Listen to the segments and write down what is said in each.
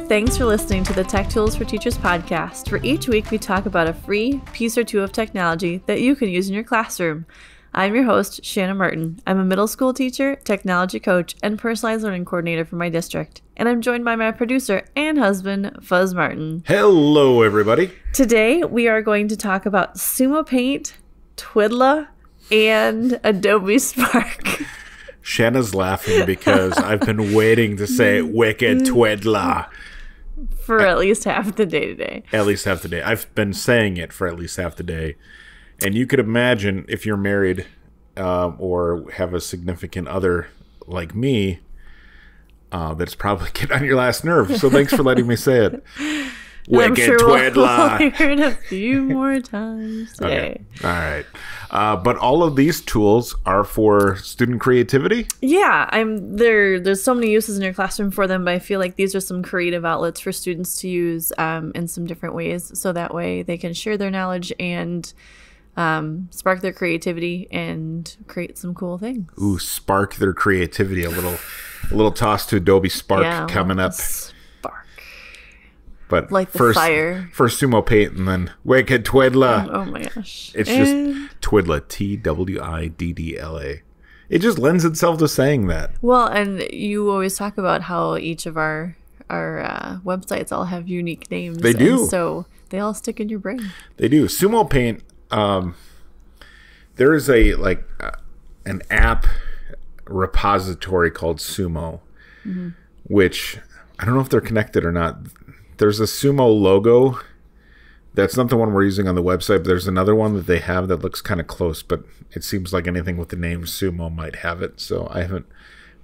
Thanks for listening to the Tech Tools for Teachers podcast, where each week we talk about a free piece or two of technology that you can use in your classroom. I'm your host, Shanna Martin. I'm a middle school teacher, technology coach, and personalized learning coordinator for my district. And I'm joined by my producer and husband, Fuzz Martin. Hello, everybody. Today, we are going to talk about Sumopaint, Twiddla, and Adobe Spark. Shanna's laughing because I've been waiting to say wicked Twiddla. For at least half the day today. At least half the day. I've been saying it for at least half the day. And you could imagine if you're married or have a significant other like me, that's probably getting on your last nerve. So thanks for letting me say it. Wicked Twiddla. We'll hear it a few more times today. Okay. All right. But all of these tools are for student creativity? Yeah, there's so many uses in your classroom for them, but I feel like these are some creative outlets for students to use in some different ways, so that way they can share their knowledge and spark their creativity and create some cool things. Ooh, spark their creativity. A little toss to Adobe Spark coming up. But like the first, fire. First Sumopaint and then wicked Twiddla. Oh my gosh. It's just Twiddla, Twiddla. It just lends itself to saying that. Well, and you always talk about how each of our websites all have unique names. They do. And so they all stick in your brain. They do. Sumopaint, there is an app repository called Sumo, which I don't know if they're connected or not. There's a Sumo logo. That's not the one we're using on the website, but there's another one that they have that looks kind of close, but it seems like anything with the name Sumo might have it, so I haven't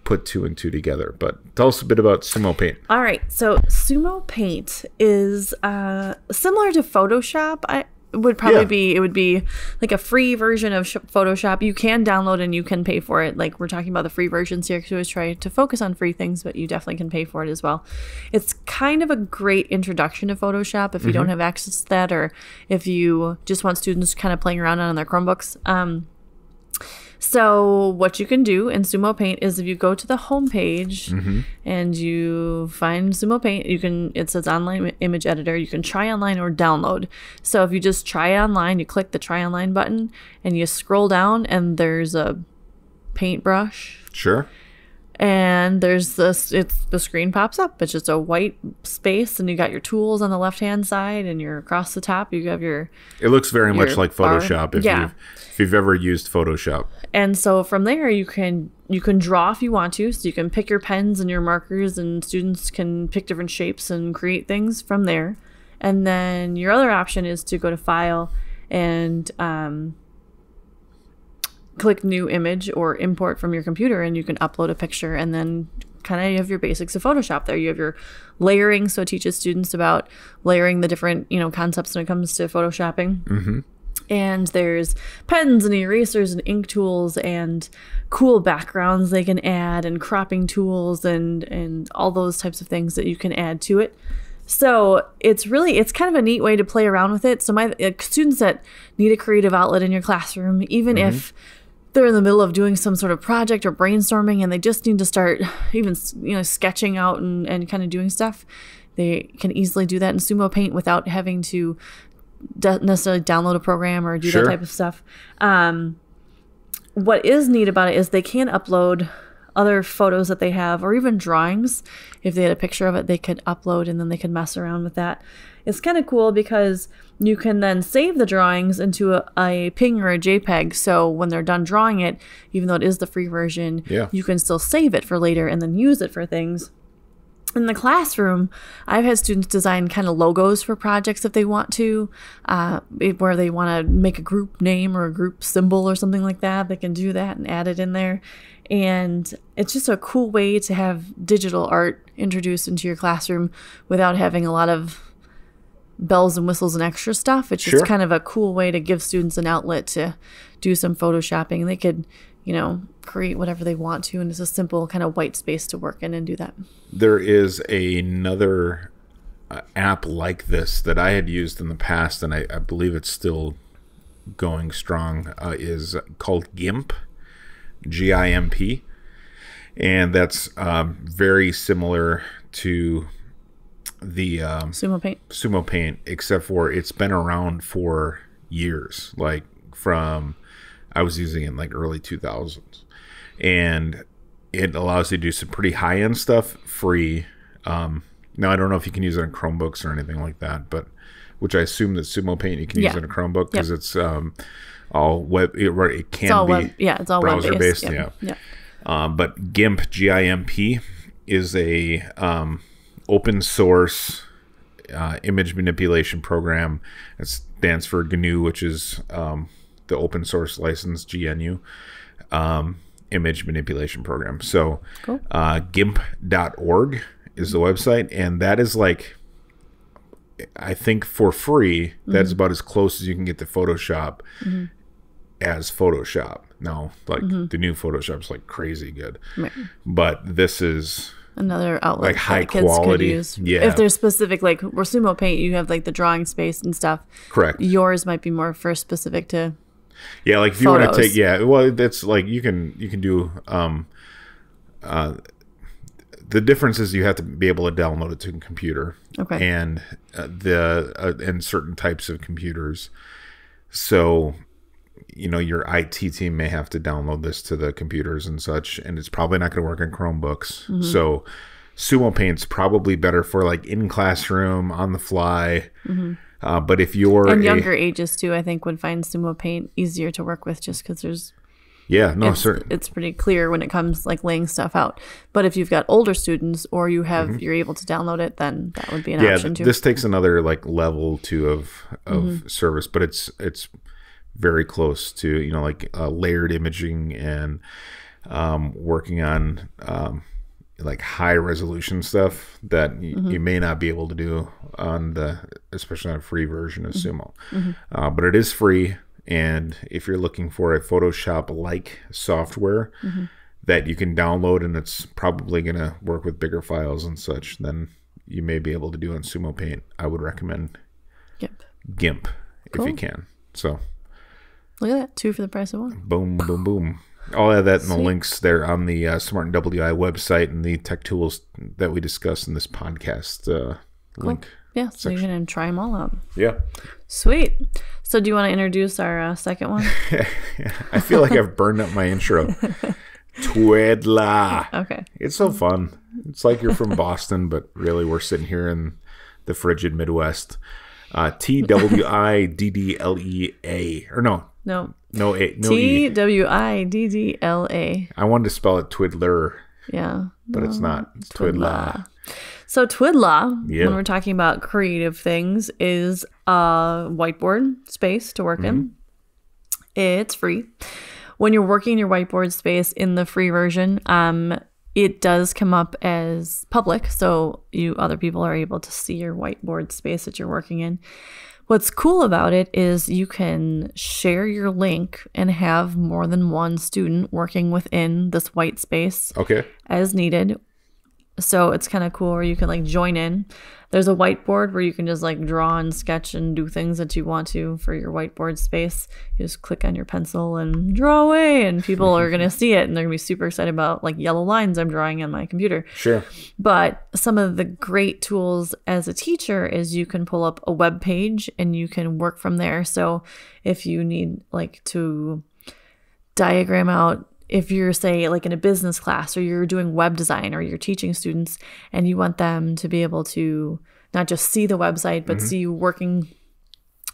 put two and two together. But tell us a bit about Sumopaint. All right, so Sumopaint is similar to Photoshop. It would be like a free version of Photoshop. You can download and you can pay for it. Like we're talking about the free versions here because we always try to focus on free things, but you definitely can pay for it as well. It's kind of a great introduction to Photoshop if you don't have access to that, or if you just want students kind of playing around on their Chromebooks. So what you can do in Sumopaint is if you go to the home page and you find Sumopaint, it says online image editor. You can try online or download. So if you just try it online, you click the try online button and you scroll down and there's a paintbrush. Sure. And there's the screen pops up. It's just a white space, and you got your tools on the left-hand side, and you're across the top. You have your. It looks very much like Photoshop if you've ever used Photoshop. And so from there, you can draw if you want to. So you can pick your pens and your markers, and students can pick different shapes and create things from there. And then your other option is to go to File and click New Image or Import from your computer, and you can upload a picture, and then kind of you have your basics of Photoshop there. You have your layering, so it teaches students about layering the different concepts when it comes to photoshopping. And there's pens and erasers and ink tools and cool backgrounds they can add, and cropping tools and all those types of things that you can add to it. So it's kind of a neat way to play around with it. So my students that need a creative outlet in your classroom, even if they're in the middle of doing some sort of project or brainstorming and they just need to start even sketching out and kind of doing stuff, they can easily do that in Sumopaint without having to necessarily download a program or do that type of stuff. What is neat about it is they can upload other photos that they have, or even drawings. If they had a picture of it, they could upload and then they could mess around with that. It's kind of cool because you can then save the drawings into a PNG or a JPEG. So when they're done drawing it, even though it is the free version, you can still save it for later and then use it for things. In the classroom, I've had students design kind of logos for projects if they want to, where they want to make a group name or a group symbol or something like that. They can do that and add it in there. And it's just a cool way to have digital art introduced into your classroom without having a lot of bells and whistles and extra stuff. It's just kind of a cool way to give students an outlet to do some photoshopping. They could create whatever they want to, and it's a simple kind of white space to work in and do that. There is another app like this that I had used in the past, and I believe it's still going strong, is called GIMP, GIMP, and that's very similar to Sumopaint. Sumopaint, except for it's been around for years. Like from, I was using it in like early 2000s, and it allows you to do some pretty high end stuff free. Now I don't know if you can use it on Chromebooks or anything like that, but which I assume that Sumopaint you can use on a Chromebook because it's all web. It can it's all be web, it's all browser web-based. based. But GIMP, GIMP, is a open source image manipulation program. It stands for GNU, which is the open source license, GNU, image manipulation program. So cool. GIMP.org is the website, and that is like, I think for free, that's about as close as you can get to Photoshop as Photoshop. Now, like the new Photoshop's like crazy good, but this is another outlet like high that kids quality. Could use. Yeah, if there's specific, like where Sumopaint, you have like the drawing space and stuff. Correct. Yours might be more for specific to. Yeah, like if you want to take, well, that's like you can do. The difference is you have to be able to download it to a computer, and and certain types of computers. So, your IT team may have to download this to the computers and such, and it's probably not going to work on Chromebooks. So, Sumopaint's probably better for like in classroom, on the fly. But if you're younger ages too, I think would find Sumopaint easier to work with just because there's. Yeah, no, certainly. It's pretty clear when it comes like laying stuff out. But if you've got older students or you have you're able to download it, then that would be an option too. This takes another like level two of service, but it's very close to like layered imaging and working on like high resolution stuff that you may not be able to do on especially on a free version of Sumo. But it is free. And if you're looking for a Photoshop-like software that you can download and it's probably going to work with bigger files and such, then you may be able to do on Sumopaint. I would recommend GIMP if you can. So look at that, 2 for the price of 1. Boom, boom, boom. All of that in the links there on the Smart and WI website and the tech tools that we discussed in this podcast link. Yeah, so you can try them all out. Yeah. Sweet. So do you want to introduce our second one? I feel like I've burned up my intro. Twiddla. Okay. It's so fun. It's like you're from Boston, but really we're sitting here in the frigid Midwest. Twiddlea. Or no. No. No A. No E. Twiddla. I wanted to spell it Twiddler. Yeah. But it's not. It's Twiddla. So Twiddla, when we're talking about creative things, is a whiteboard space to work in. It's free. When you're working your whiteboard space in the free version, it does come up as public, so other people are able to see your whiteboard space that you're working in. What's cool about it is you can share your link and have more than one student working within this white space as needed. So it's kind of cool where you can like join in. There's a whiteboard where you can just like draw and sketch and do things that you want to for your whiteboard space. You just click on your pencil and draw away, and people are going to see it and they're going to be super excited about like yellow lines I'm drawing on my computer. Sure. But some of the great tools as a teacher is you can pull up a web page and you can work from there. So if you need like to diagram out, if you're, say, like in a business class or you're doing web design or you're teaching students and you want them to be able to not just see the website, but see you working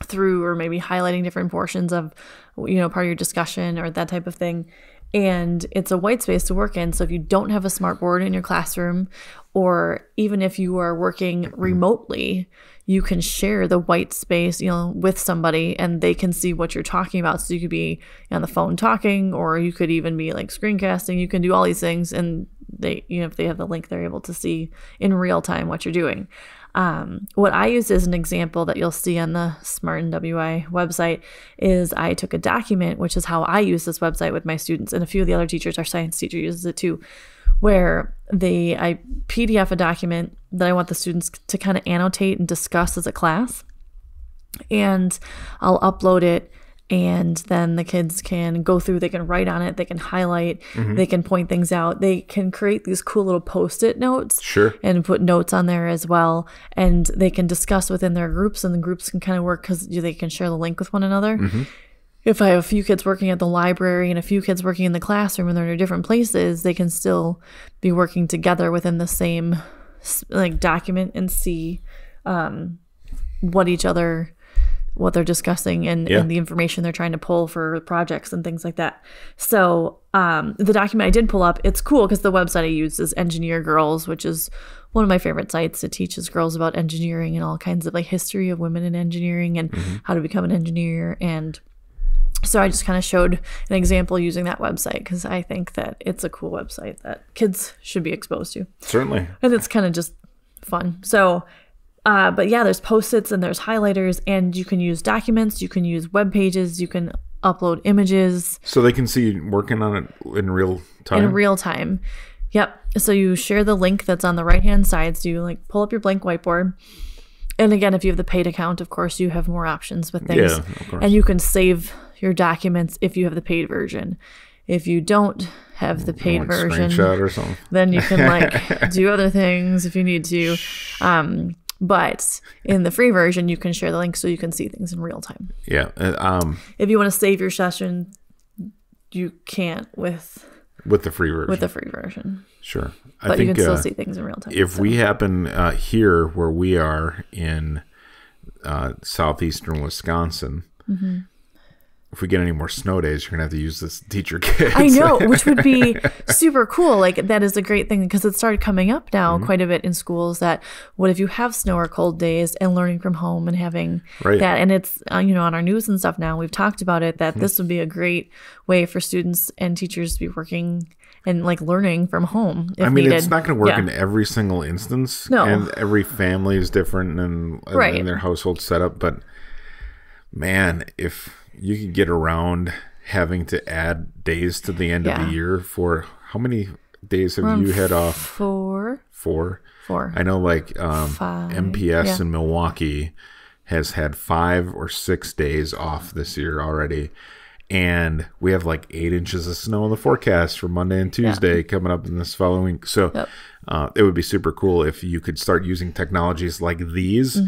through or maybe highlighting different portions of, part of your discussion or that type of thing. And it's a white space to work in. So if you don't have a smart board in your classroom, or even if you are working remotely, you can share the white space, with somebody and they can see what you're talking about. So you could be on the phone talking, or you could even be like screencasting. You can do all these things, and they, if they have the link, they're able to see in real time what you're doing. What I used as an example that you'll see on the Smart and WI website is I took a document, which is how I use this website with my students, and a few of the other teachers, our science teacher uses it too, where I PDF a document that I want the students to kind of annotate and discuss as a class, and I'll upload it And then the kids can go through, they can write on it, they can highlight, they can point things out. They can create these cool little Post-it notes. Sure. And put notes on there as well. And they can discuss within their groups, and the groups can kind of work because they can share the link with one another. If I have a few kids working at the library and a few kids working in the classroom and they're in different places, they can still be working together within the same like document and see what they're discussing and the information they're trying to pull for projects and things like that. So the document I did pull up, it's cool because the website I use is Engineer Girls, which is one of my favorite sites. It teaches girls about engineering and all kinds of like history of women in engineering and how to become an engineer. And so I just kind of showed an example using that website because I think that it's a cool website that kids should be exposed to. Certainly. And it's kind of just fun. So but yeah, there's Post-its and there's highlighters, and you can use documents, you can use web pages, you can upload images. So they can see you working on it in real time? In real time. Yep. So you share the link that's on the right-hand side. So you like pull up your blank whiteboard. And again, if you have the paid account, of course, you have more options with things. Yeah, of course. And you can save your documents if you have the paid version. If you don't have the paid version, screenshot or something, then you can like do other things if you need to. But in the free version, you can share the link so you can see things in real time. Yeah. If you want to save your session, you can't with the free version. With the free version. Sure. But you can still see things in real time. If we happen here where we are in southeastern Wisconsin, if we get any more snow days, you're going to have to use this to teach your kids. I know, which would be super cool. Like, that is a great thing because it started coming up now quite a bit in schools that what if you have snow or cold days and learning from home and having that. And it's, on our news and stuff now, we've talked about it, that this would be a great way for students and teachers to be working and like learning from home if needed. It's not going to work in every single instance. No. And every family is different and their household setup. But man, if you could get around having to add days to the end of the year for how many days have you had off? 4. 4. 4. I know 5. MPS in Milwaukee has had 5 or 6 days off this year already. And we have 8 inches of snow in the forecast for Monday and Tuesday coming up in this following week. So it would be super cool if you could start using technologies like these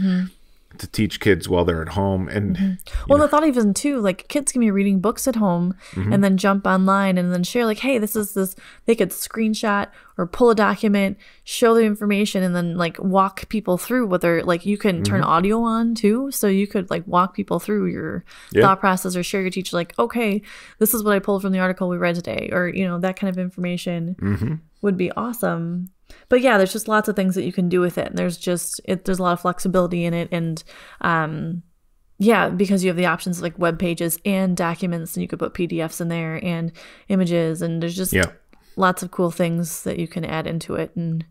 to teach kids while they're at home. And the thought even too, kids can be reading books at home and then jump online and then share hey, this is this. They could screenshot or pull a document, show the information, and then walk people through whether you can turn audio on too, so you could walk people through your thought process or share your teacher okay, this is what I pulled from the article we read today, or that kind of information would be awesome. But yeah, there's just lots of things that you can do with it. And there's a lot of flexibility in it. And because you have the options of web pages and documents, and you could put PDFs in there and images, and there's just lots of cool things that you can add into it and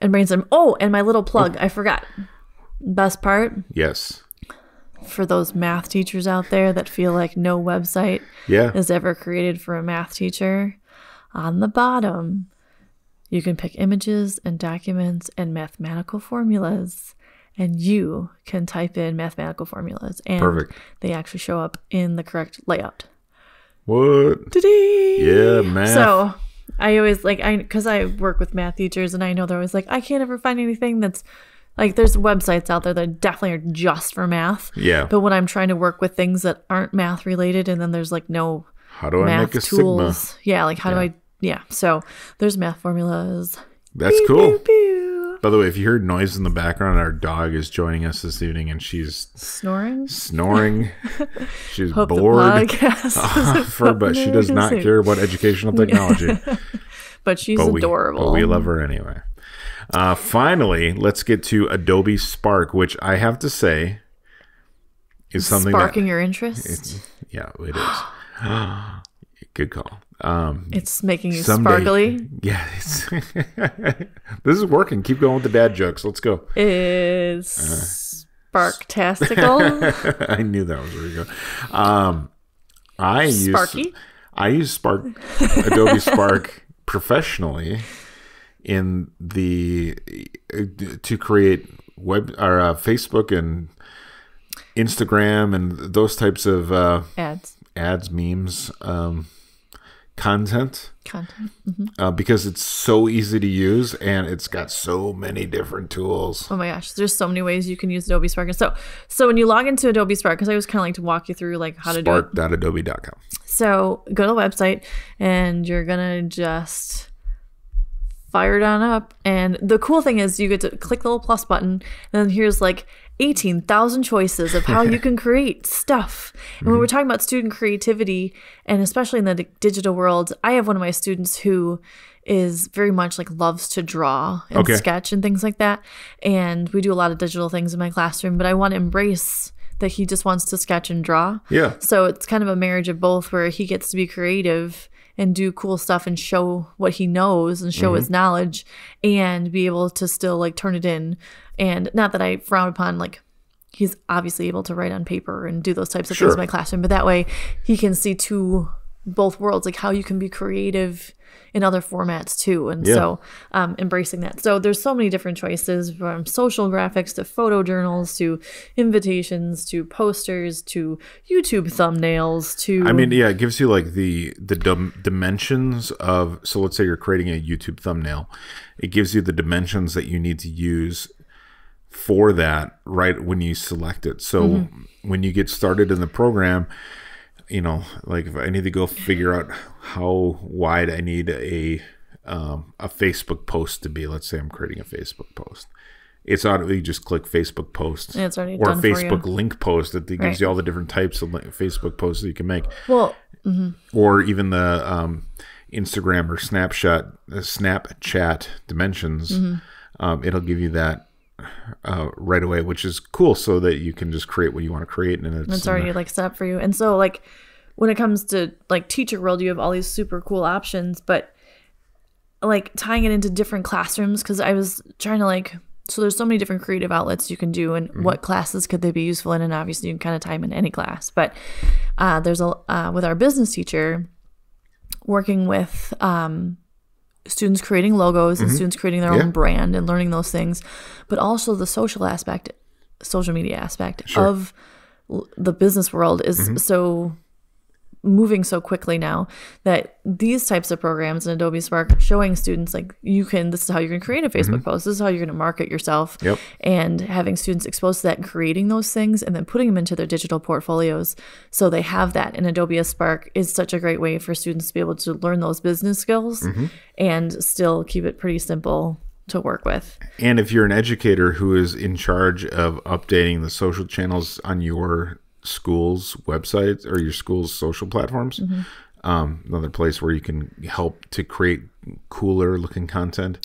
brainstorm. Oh, and my little plug, I forgot. Best part? Yes. For those math teachers out there that feel like no website is ever created for a math teacher, on the bottom, you can pick images and documents and mathematical formulas, and you can type in mathematical formulas, and they actually show up in the correct layout. What? Ta-dee! Yeah, math. So I always because I work with math teachers, and I know they're always I can't ever find anything that's there's websites out there that definitely are just for math. Yeah. But when I'm trying to work with things that aren't math related, and then there's no how do I make a tools. sigma? Yeah, how do I? Yeah, so there's math formulas. That's pew, cool. Pew, pew. By the way, if you heard noise in the background, our dog is joining us this evening, and she's snoring. She's Hope bored, but she does not care about educational technology. But she's adorable. But we love her anyway. Finally, let's get to Adobe Spark, which I have to say is something sparking your interest. It is. Good call. It's making you sparkly. Yeah, this is working. Keep going with the dad jokes. Let's go. Is Sparktastical? I knew that was where you go. I use Spark, Adobe Spark professionally to create web or Facebook and Instagram and those types of ads, memes, content. Mm-hmm. Because it's so easy to use and it's got so many different tools. Oh my gosh, there's so many ways you can use Adobe Spark. And so when you log into Adobe Spark, because I was kind of like to walk you through like how to do it. Spark.adobe.com. So go to the website and you're gonna just fire it on up. And the cool thing is you get to click the little plus button, and then here's like 18,000 choices of how you can create stuff. And when we're talking about student creativity, and especially in the digital world, I have one of my students who is very much like loves to draw and sketch and things like that. And we do a lot of digital things in my classroom, but I want to embrace that he just wants to sketch and draw. Yeah. So it's kind of a marriage of both, where he gets to be creative and do cool stuff and show what he knows and show his knowledge, and be able to still like turn it in. And not that I frown upon, like, he's obviously able to write on paper and do those types of things in my classroom, but that way he can see both worlds, like how you can be creative in other formats too. And so embracing that. So there's so many different choices, from social graphics to photo journals to invitations to posters to YouTube thumbnails to... I mean, yeah, it gives you like the dimensions of... So let's say you're creating a YouTube thumbnail. It gives you the dimensions that you need to use for that right when you select it. So when you get started in the program, you know, like if I need to go figure out how wide I need a Facebook post to be, let's say I'm creating a Facebook post, it's automatically just click Facebook post, and it's already or done Facebook for you. link post that gives you all the different types of Facebook posts that you can make. Well, or even the Instagram or Snapchat dimensions. It'll give you that right away, which is cool, so that you can just create what you want to create, and it's already like set up for you. And so like when it comes to like teacher world, you have all these super cool options, but like tying it into different classrooms, because I was trying to like, so there's so many different creative outlets you can do, and what classes could they be useful in, and obviously you can kind of tie them in any class. But there's with our business teacher, working with students creating logos and students creating their own brand and learning those things, but also the social media aspect of the business world is so moving so quickly now, that these types of programs in Adobe Spark showing students like this is how you're going to create a Facebook post, this is how you're going to market yourself, and having students exposed to that and creating those things and then putting them into their digital portfolios so they have that. And Adobe Spark is such a great way for students to be able to learn those business skills and still keep it pretty simple to work with. And if you're an educator who is in charge of updating the social channels on your school's websites or your school's social platforms, another place where you can help to create cooler looking content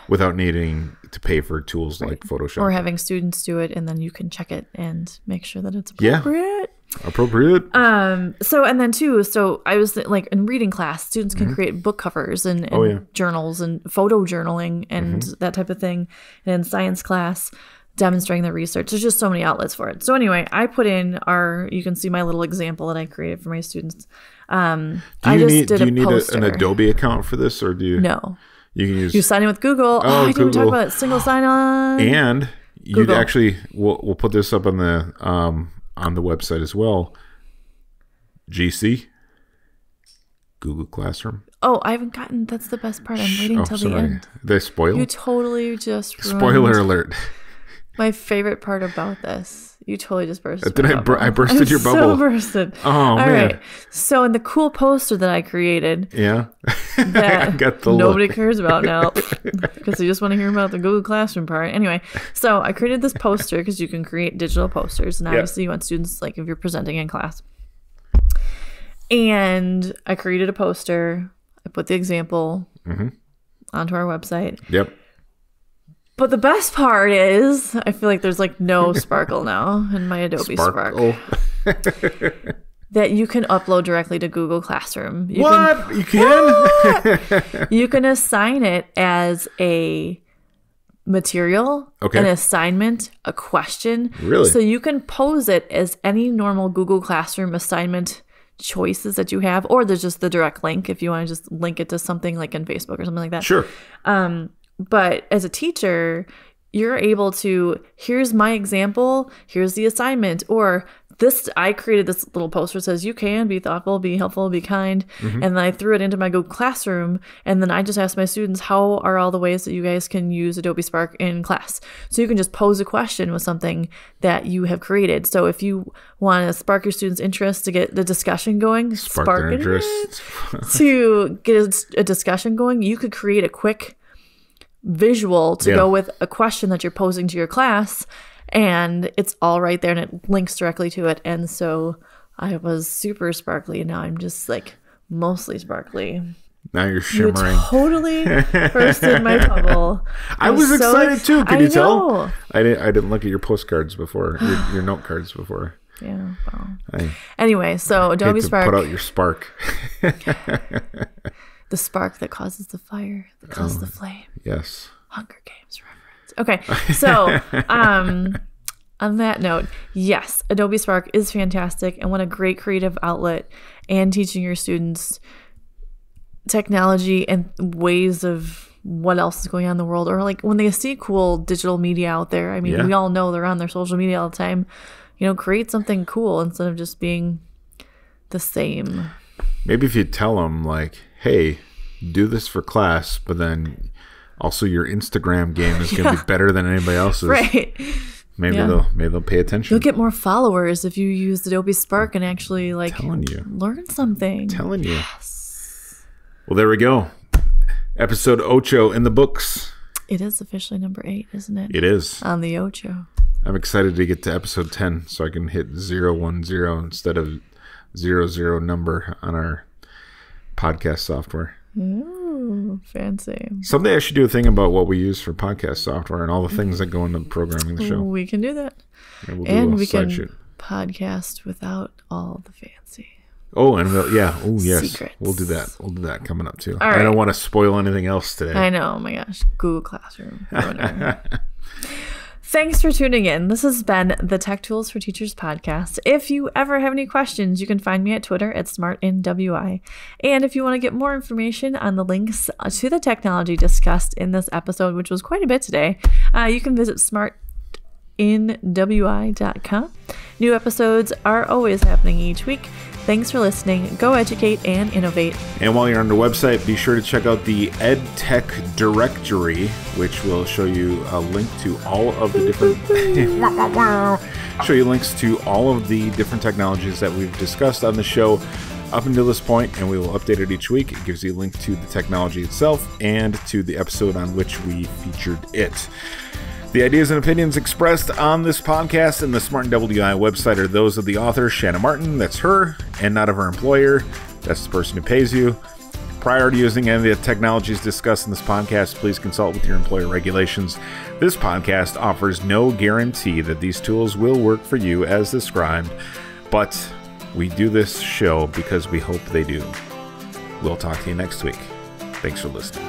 without needing to pay for tools like Photoshop, or having students do it and then you can check it and make sure that it's appropriate. So and then too, so I was like in reading class, students can create book covers and journals and photo journaling and that type of thing. And in science class, demonstrating the research. There's just so many outlets for it. So anyway, I put in you can see my little example that I created for my students. Do you need an Adobe account for this, or do you? No. You sign in with Google. I didn't talk about it. Single sign on. And you'd actually, we'll put this up on the website as well. GC, Google Classroom. Oh, I haven't gotten, that's the best part. I'm waiting till the end. Did I spoil? You totally just ruined. Spoiler alert. My favorite part about this. You totally just bursted. Did I bursted your bubble? So bursted. Oh, all man. Right. So in the cool poster that I created, that got nobody cares about now because they just want to hear about the Google Classroom part. Anyway, so I created this poster because you can create digital posters, and obviously you want students, like if you're presenting in class. And I created a poster. I put the example onto our website. But the best part is, I feel like there's like no sparkle now in my Adobe Spark. That you can upload directly to Google Classroom. You can? You can assign it as a material, an assignment, a question. Really? So you can pose it as any normal Google Classroom assignment choices that you have, or there's just the direct link if you want to just link it to something like in Facebook or something like that. Sure. But as a teacher, you're able to, here's my example, here's the assignment, or I created this little poster that says, you can be thoughtful, be helpful, be kind. And then I threw it into my Google Classroom. And then I just asked my students, how are all the ways that you guys can use Adobe Spark in class? So you can just pose a question with something that you have created. So if you want to spark your students' interest to get the discussion going, Spark their interest. To get a discussion going, you could create a quick visual to go with a question that you're posing to your class, and it's all right there and it links directly to it. And so I was super sparkly, and now I'm just like mostly sparkly. Now you're shimmering. You totally bursted my bubble. I was excited too. Can you tell? know. I didn't look at your postcards before, your note cards before. Yeah. Well. Anyway, so Adobe Spark. Put out your spark. The spark that causes the fire, that causes the flame. Yes. Hunger Games reference. Okay, so on that note, yes, Adobe Spark is fantastic, and what a great creative outlet, and teaching your students technology and ways of what else is going on in the world, or like when they see cool digital media out there. I mean, we all know they're on their social media all the time. Create something cool instead of just being the same. Maybe if you tell them like, hey, do this for class, but then also your Instagram game is going to be better than anybody else's. Right. Maybe they'll pay attention. You'll get more followers if you use Adobe Spark and actually learn something. Telling you. Yes. Well, there we go. Episode Ocho in the books. It is officially number 8, isn't it? It is. On the Ocho. I'm excited to get to episode 10 so I can hit 010 instead of 00 number on our podcast software. Ooh, fancy. Someday I should do a thing about what we use for podcast software and all the things that go into programming the show. We can do that. And we can podcast without all the fancy. Oh, and yes. Secrets. We'll do that. We'll do that coming up too. All right. I don't want to spoil anything else today. I know. Oh my gosh. Google Classroom. Thanks for tuning in. This has been the Tech Tools for Teachers podcast. If you ever have any questions, you can find me at Twitter at SmartInWI. And if you want to get more information on the links to the technology discussed in this episode, which was quite a bit today, you can visit smartinwi.com. New episodes are always happening each week. Thanks for listening. Go educate and innovate. And while you're on the website, be sure to check out the EdTech Directory, which will show you a link to all of the different links to all of the different technologies that we've discussed on the show up until this point, and we will update it each week. It gives you a link to the technology itself and to the episode on which we featured it. The ideas and opinions expressed on this podcast and the Smart and WI website are those of the author, Shanna Martin, that's her, and not of her employer, that's the person who pays you. Prior to using any of the technologies discussed in this podcast, please consult with your employer regulations. This podcast offers no guarantee that these tools will work for you as described, but we do this show because we hope they do. We'll talk to you next week. Thanks for listening.